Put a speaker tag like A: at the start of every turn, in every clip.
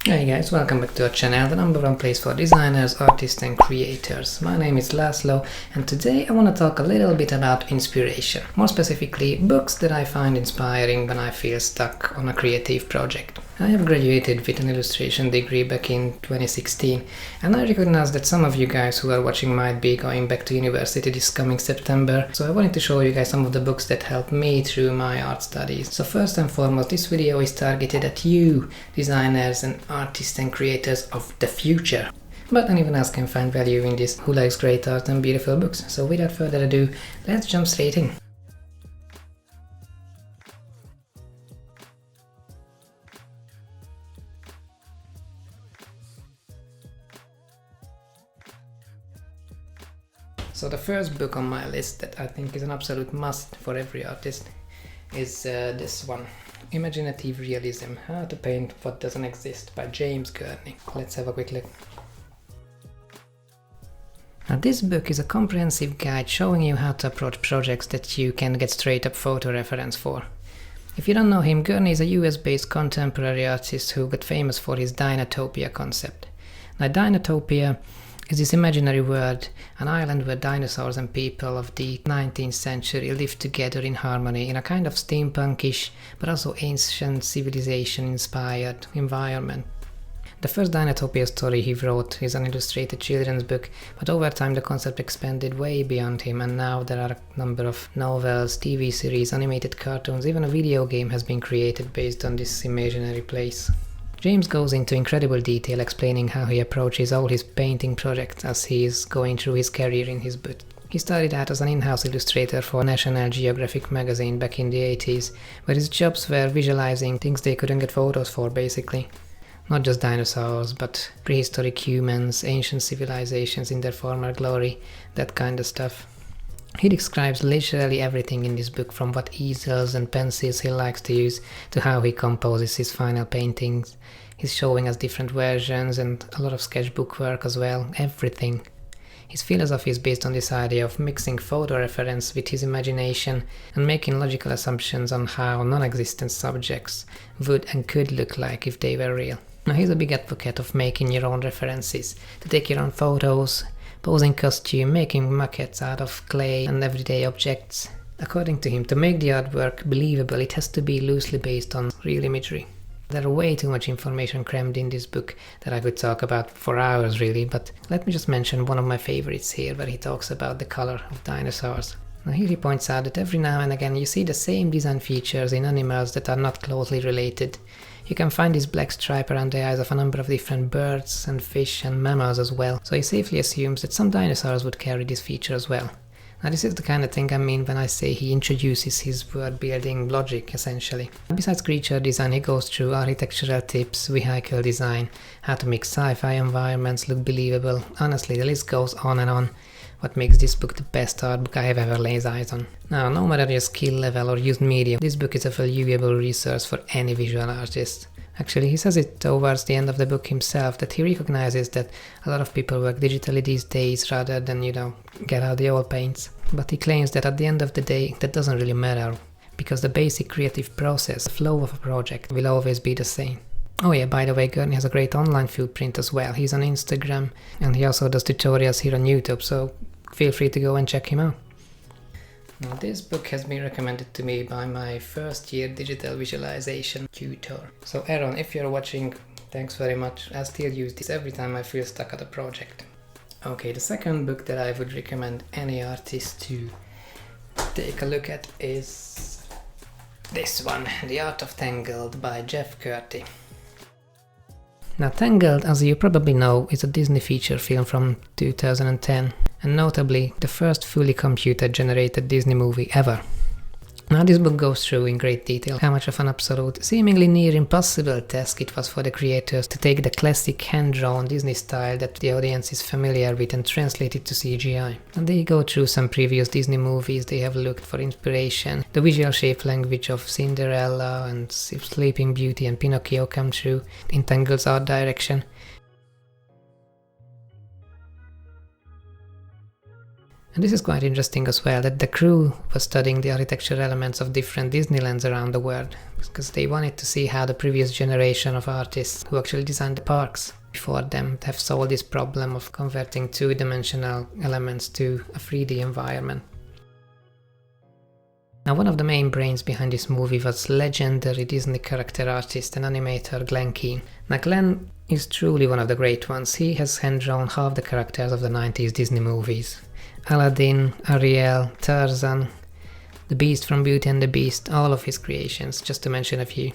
A: Hey guys, welcome back to our channel, the number one place for designers, artists and creators. My name is Laszlo and today I want to talk a little bit about inspiration. More specifically, books that I find inspiring when I feel stuck on a creative project. I have graduated with an illustration degree back in 2016 and I recognize that some of you guys who are watching might be going back to university this coming September. So I wanted to show you guys some of the books that helped me through my art studies. So first and foremost, this video is targeted at you, designers and artists and creators of the future. But anyone else can find value in this who likes great art and beautiful books. So without further ado, let's jump straight in. So the first book on my list that I think is an absolute must for every artist is this one, Imaginative Realism, How to Paint What Doesn't Exist by James Gurney. Let's have a quick look. Now this book is a comprehensive guide showing you how to approach projects that you can get straight up photo reference for. If you don't know him, Gurney is a US-based contemporary artist who got famous for his Dinotopia concept. Now Dinotopia is this imaginary world, an island where dinosaurs and people of the 19th century lived together in harmony in a kind of steampunkish but also ancient civilization-inspired environment. The first Dinotopia story he wrote is an illustrated children's book, but over time the concept expanded way beyond him, and now there are a number of novels, TV series, animated cartoons, even a video game has been created based on this imaginary place. James goes into incredible detail explaining how he approaches all his painting projects as he is going through his career in his book. He started out as an in-house illustrator for National Geographic magazine back in the 80s, where his jobs were visualizing things they couldn't get photos for basically. Not just dinosaurs, but prehistoric humans, ancient civilizations in their former glory, that kind of stuff. He describes literally everything in this book, from what easels and pencils he likes to use to how he composes his final paintings. He's showing us different versions and a lot of sketchbook work as well, everything. His philosophy is based on this idea of mixing photo reference with his imagination and making logical assumptions on how non-existent subjects would and could look like if they were real. Now he's a big advocate of making your own references, to take your own photos, posing costume, making maquettes out of clay and everyday objects. According to him, to make the artwork believable, it has to be loosely based on real imagery. There are way too much information crammed in this book that I could talk about for hours really, but let me just mention one of my favorites here, where he talks about the color of dinosaurs. Now here he points out that every now and again you see the same design features in animals that are not closely related. You can find this black stripe around the eyes of a number of different birds and fish and mammals as well, so he safely assumes that some dinosaurs would carry this feature as well. Now this is the kind of thing I mean when I say he introduces his word building logic essentially. Besides creature design, he goes through architectural tips, vehicle design, how to make sci-fi environments look believable. Honestly, the list goes on and on. What makes this book the best art book I have ever laid eyes on. Now, no matter your skill level or used medium, this book is a valuable resource for any visual artist. Actually, he says it towards the end of the book himself, that he recognizes that a lot of people work digitally these days rather than, get out the old paints. But he claims that at the end of the day, that doesn't really matter, because the basic creative process, the flow of a project, will always be the same. Oh yeah, by the way, Gurney has a great online footprint as well. He's on Instagram and he also does tutorials here on YouTube, so feel free to go and check him out. Now this book has been recommended to me by my first year digital visualization tutor. So Aaron, if you're watching, thanks very much. I still use this every time I feel stuck at a project. Okay, the second book that I would recommend any artist to take a look at is this one, The Art of Tangled by Jeff Curti. Now Tangled, as you probably know, is a Disney feature film from 2010, and notably the first fully computer-generated Disney movie ever. Now this book goes through in great detail how much of an absolute, seemingly near impossible task it was for the creators to take the classic hand-drawn Disney style that the audience is familiar with and translate it to CGI. And they go through some previous Disney movies, they have looked for inspiration. The visual shape language of Cinderella and Sleeping Beauty and Pinocchio come through in Tangled's art direction. And this is quite interesting as well, that the crew was studying the architectural elements of different Disneylands around the world, because they wanted to see how the previous generation of artists who actually designed the parks before them have solved this problem of converting two-dimensional elements to a 3D environment. Now, one of the main brains behind this movie was legendary Disney character artist and animator Glen Keane. Now, Glen is truly one of the great ones. He has hand-drawn half the characters of the 90s Disney movies. Aladdin, Ariel, Tarzan, the Beast from Beauty and the Beast, all of his creations, just to mention a few.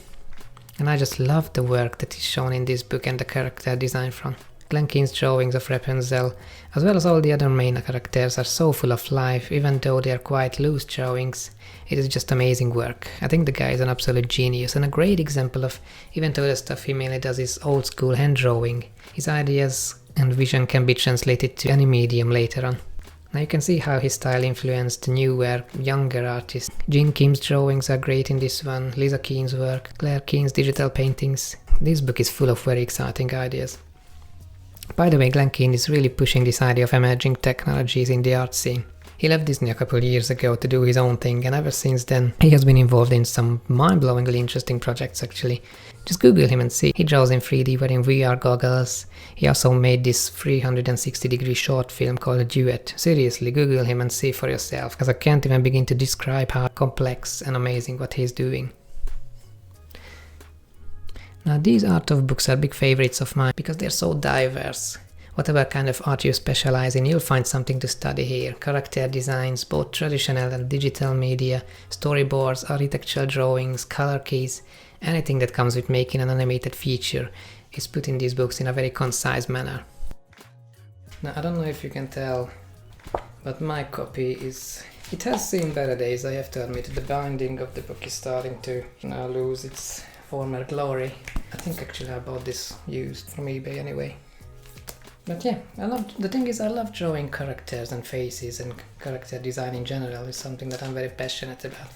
A: And I just love the work that is shown in this book and the character design from. Glen Keane's drawings of Rapunzel, as well as all the other main characters, are so full of life, even though they are quite loose drawings. It is just amazing work. I think the guy is an absolute genius and a great example of, even though the stuff he mainly does is old school hand drawing, his ideas and vision can be translated to any medium later on. Now you can see how his style influenced newer, younger artists. Gene Kim's drawings are great in this one, Lisa Keen's work, Claire Keen's digital paintings. This book is full of very exciting ideas. By the way, Glen Keane is really pushing this idea of emerging technologies in the art scene. He left Disney a couple of years ago to do his own thing, and ever since then he has been involved in some mind-blowingly interesting projects actually. Just Google him and see. He draws in 3D wearing VR goggles. He also made this 360-degree short film called Duet. Seriously, Google him and see for yourself, because I can't even begin to describe how complex and amazing what he's doing. Now, these art of books are big favorites of mine because they're so diverse. Whatever kind of art you specialize in, you'll find something to study here. Character designs, both traditional and digital media, storyboards, architectural drawings, color keys, anything that comes with making an animated feature is put in these books in a very concise manner. Now, I don't know if you can tell, but my copy it has seen better days, I have to admit. The binding of the book is starting to now lose its former glory. I think actually I bought this used from eBay anyway. But yeah, I love drawing characters and faces, and character design in general is something that I'm very passionate about.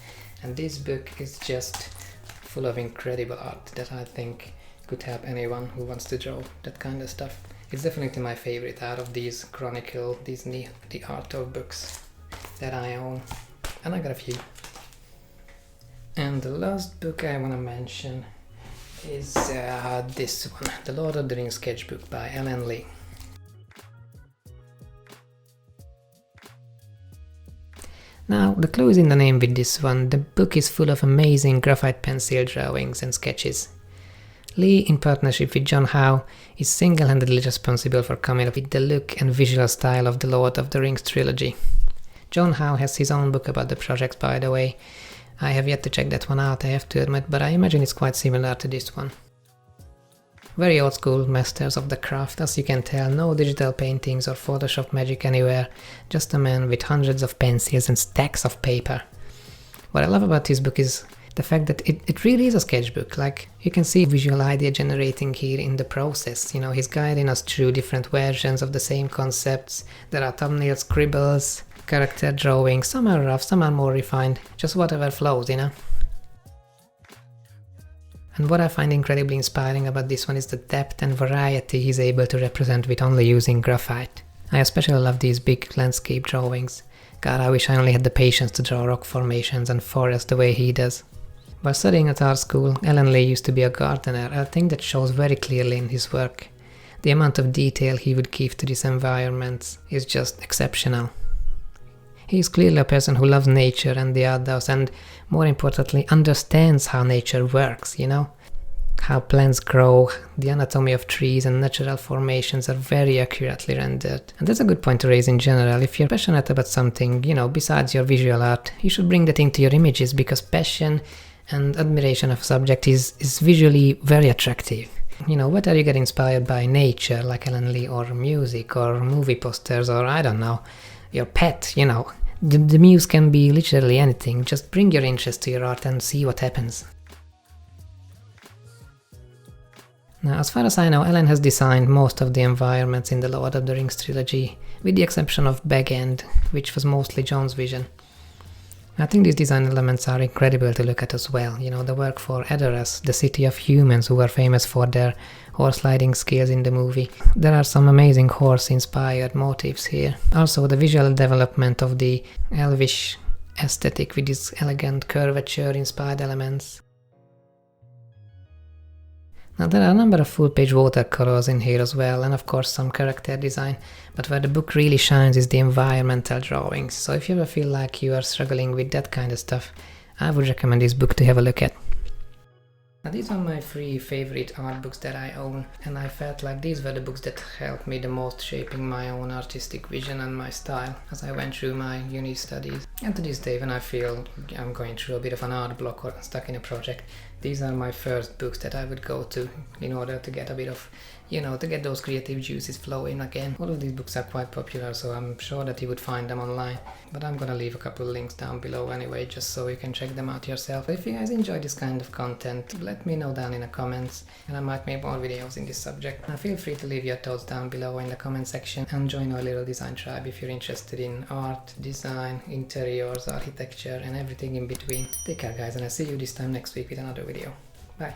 A: And this book is just full of incredible art that I think could help anyone who wants to draw that kind of stuff. It's definitely my favorite out of these Chronicle Disney the art of books that I own. And I got a few. And the last book I want to mention is this one, The Lord of the Rings Sketchbook by Alan Lee. Now, the clue is in the name with this one. The book is full of amazing graphite pencil drawings and sketches. Lee, in partnership with John Howe, is single-handedly responsible for coming up with the look and visual style of the Lord of the Rings trilogy. John Howe has his own book about the project, by the way. I have yet to check that one out, I have to admit, but I imagine it's quite similar to this one. Very old school masters of the craft, as you can tell, no digital paintings or Photoshop magic anywhere, just a man with hundreds of pencils and stacks of paper. What I love about this book is the fact that it really is a sketchbook. Like, you can see visual idea generating here in the process. You know, he's guiding us through different versions of the same concepts. There are thumbnail scribbles, character drawings, some are rough, some are more refined, just whatever flows, you know. And what I find incredibly inspiring about this one is the depth and variety he's able to represent with only using graphite. I especially love these big landscape drawings. God, I wish I only had the patience to draw rock formations and forests the way he does. While studying at art school, Alan Lee used to be a gardener, a thing that shows very clearly in his work. The amount of detail he would give to these environments is just exceptional. He is clearly a person who loves nature and the outdoors, and more importantly understands how nature works, you know? How plants grow, the anatomy of trees and natural formations are very accurately rendered. And that's a good point to raise in general. If you're passionate about something, you know, besides your visual art, you should bring that into your images, because passion and admiration of subject is visually very attractive. You know, whether you get inspired by nature like Alan Lee, or music, or movie posters, or I don't know, your pet, you know. The muse can be literally anything. Just bring your interest to your art and see what happens. Now, as far as I know, Alan has designed most of the environments in the Lord of the Rings trilogy, with the exception of Bag End, which was mostly John's vision. I think these design elements are incredible to look at as well. You know, the work for Edoras, the city of humans who are famous for their horse riding skills in the movie. There are some amazing horse-inspired motifs here. Also, the visual development of the elvish aesthetic with these elegant curvature-inspired elements. Now there are a number of full-page watercolors in here as well, and of course some character design, but where the book really shines is the environmental drawings. So if you ever feel like you are struggling with that kind of stuff, I would recommend this book to have a look at. Now these are my 3 favorite art books that I own, and I felt like these were the books that helped me the most shaping my own artistic vision and my style as I went through my uni studies. And to this day, when I feel I'm going through a bit of an art block or stuck in a project, these are my first books that I would go to in order to get a bit of, to get those creative juices flowing again. All of these books are quite popular, so I'm sure that you would find them online. But I'm gonna leave a couple of links down below anyway, just so you can check them out yourself. If you guys enjoy this kind of content, let me know down in the comments, and I might make more videos in this subject. Now feel free to leave your thoughts down below in the comment section, and join our little design tribe if you're interested in art, design, interiors, architecture, and everything in between. Take care guys, and I'll see you this time next week with another video. Bye.